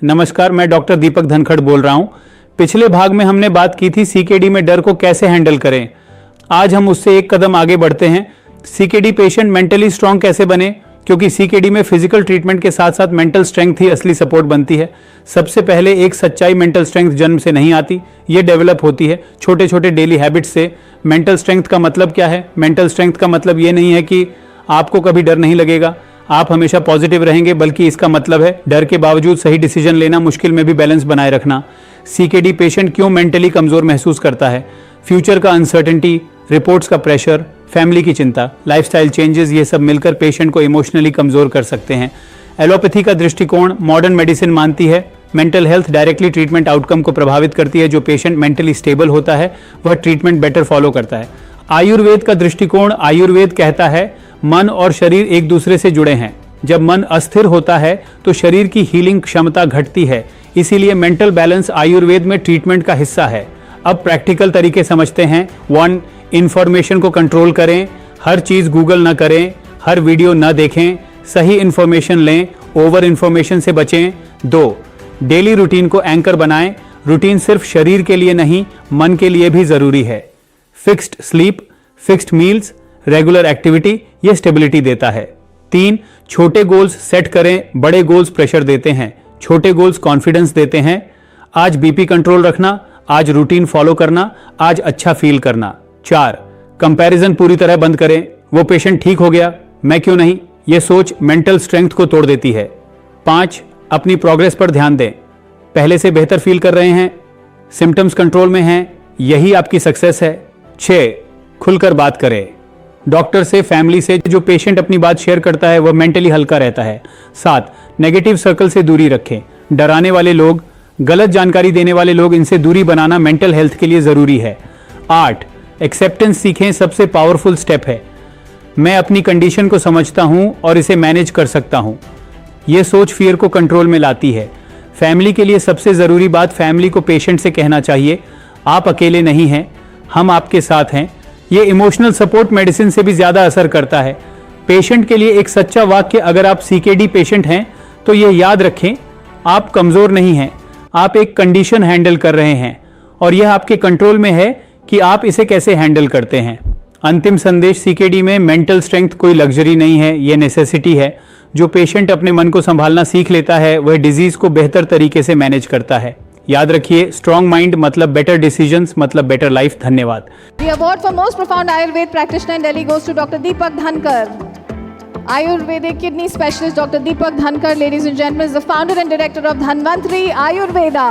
नमस्कार, मैं डॉक्टर दीपक धनखड़ बोल रहा हूं। पिछले भाग में हमने बात की थी सीकेडी में डर को कैसे हैंडल करें। आज हम उससे एक कदम आगे बढ़ते हैं। सीकेडी पेशेंट मेंटली स्ट्रांग कैसे बने, क्योंकि सीकेडी में फिजिकल ट्रीटमेंट के साथ साथ मेंटल स्ट्रेंथ ही असली सपोर्ट बनती है। सबसे पहले एक सच्चाई, मेंटल स्ट्रेंथ जन्म से नहीं आती, ये डेवलप होती है छोटे छोटे डेली हैबिट्स से। मेंटल स्ट्रेंथ का मतलब क्या है? मेंटल स्ट्रेंथ का मतलब ये नहीं है कि आपको कभी डर नहीं लगेगा, आप हमेशा पॉजिटिव रहेंगे, बल्कि इसका मतलब है डर के बावजूद सही डिसीजन लेना, मुश्किल में भी बैलेंस बनाए रखना। सीकेडी पेशेंट क्यों मेंटली कमजोर महसूस करता है? फ्यूचर का अनसर्टेनिटी, रिपोर्ट्स का प्रेशर, फैमिली की चिंता, लाइफस्टाइल चेंजेस, ये सब मिलकर पेशेंट को इमोशनली कमजोर कर सकते हैं। एलोपैथी का दृष्टिकोण, मॉडर्न मेडिसिन मानती है mental health directly treatment outcome को प्रभावित करती है। जो पेशेंट मेंटली स्टेबल होता है वह ट्रीटमेंट बेटर फॉलो करता है। आयुर्वेद का दृष्टिकोण, आयुर्वेद कहता है मन और शरीर एक दूसरे से जुड़े हैं। जब मन अस्थिर होता है तो शरीर की हीलिंग क्षमता घटती है, इसीलिए मेंटल बैलेंस आयुर्वेद में ट्रीटमेंट का हिस्सा है। अब प्रैक्टिकल तरीके समझते हैं। 1. इंफॉर्मेशन को कंट्रोल करें, हर चीज गूगल न करें, हर वीडियो न देखें, सही इंफॉर्मेशन लें, ओवर इंफॉर्मेशन से बचें। 2. डेली रूटीन को एंकर बनाएं, रूटीन सिर्फ शरीर के लिए नहीं, मन के लिए भी जरूरी है। Fixed sleep, fixed meals, regular activity, ये स्टेबिलिटी देता है। 3. छोटे गोल्स सेट करें, बड़े गोल्स प्रेशर देते हैं, छोटे गोल्स कॉन्फिडेंस देते हैं। आज बीपी कंट्रोल रखना, आज रूटीन फॉलो करना, आज अच्छा फील करना। 4. कंपैरिजन पूरी तरह बंद करें, वो पेशेंट ठीक हो गया, मैं क्यों नहीं, ये सोच मेंटल स्ट्रेंथ को तोड़ देती है। 5. अपनी प्रोग्रेस पर ध्यान दें, पहले से बेहतर फील कर रहे हैं, सिम्टम्स कंट्रोल में हैं, यही आपकी सक्सेस है। 6. खुलकर बात करें, डॉक्टर से, फैमिली से। जो पेशेंट अपनी बात शेयर करता है वह मेंटली हल्का रहता है। 7. नेगेटिव सर्कल से दूरी रखें, डराने वाले लोग, गलत जानकारी देने वाले लोग, इनसे दूरी बनाना मेंटल हेल्थ के लिए जरूरी है। 8. एक्सेप्टेंस सीखें, सबसे पावरफुल स्टेप है। मैं अपनी कंडीशन को समझता हूं और इसे मैनेज कर सकता हूं, यह सोच फियर को कंट्रोल में लाती है। फैमिली के लिए सबसे जरूरी बात, फैमिली को पेशेंट से कहना चाहिए, आप अकेले नहीं हैं, हम आपके साथ हैं। ये इमोशनल सपोर्ट मेडिसिन से भी ज्यादा असर करता है। पेशेंट के लिए एक सच्चा वाक्य, अगर आप सीकेडी पेशेंट हैं तो ये याद रखें, आप कमजोर नहीं हैं, आप एक कंडीशन हैंडल कर रहे हैं और यह आपके कंट्रोल में है कि आप इसे कैसे हैंडल करते हैं। अंतिम संदेश, सीकेडी में मेंटल स्ट्रेंथ कोई लग्जरी नहीं है, यह नेसेसिटी है। जो पेशेंट अपने मन को संभालना सीख लेता है वह डिजीज को बेहतर तरीके से मैनेज करता है। याद रखिए, स्ट्रॉन्ग माइंड मतलब बेटर डिसीजंस मतलब बेटर लाइफ। धन्यवाद। The award for most profound Ayurved practitioner in Delhi goes to Dr. Deepak Dhankar. Ayurvedic kidney specialist Dr. Deepak Dhankar, ladies and gentlemen, is the founder and director of Dhanvantri Ayurveda.